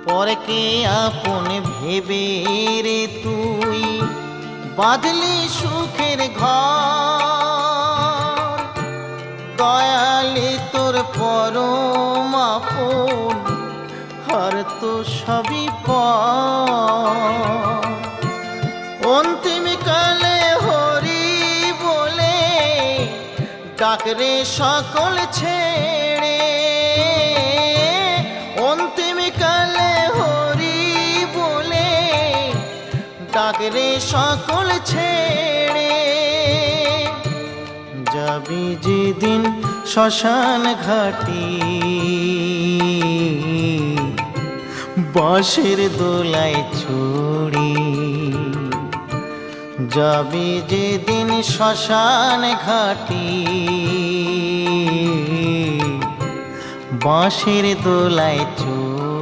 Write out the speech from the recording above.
পরকে আপন ভেবে রে তুই বাঁধলি সুখের ঘর। দয়ালি তোর পরম আপন আর তো সবই পর। অন্তিম কালে হরি বলে ডাকরে সকল ছেড়ে। অন্তিম কালে হরি বলে ডাকরে সকল ছেড়ে। যাবি যেদিন শ্মশান ঘাটি বাঁশের দোলায় ছড়ি। যাবি যেদিন শ্মশান ঘাটি বাঁশের দোলায় ছড়ি।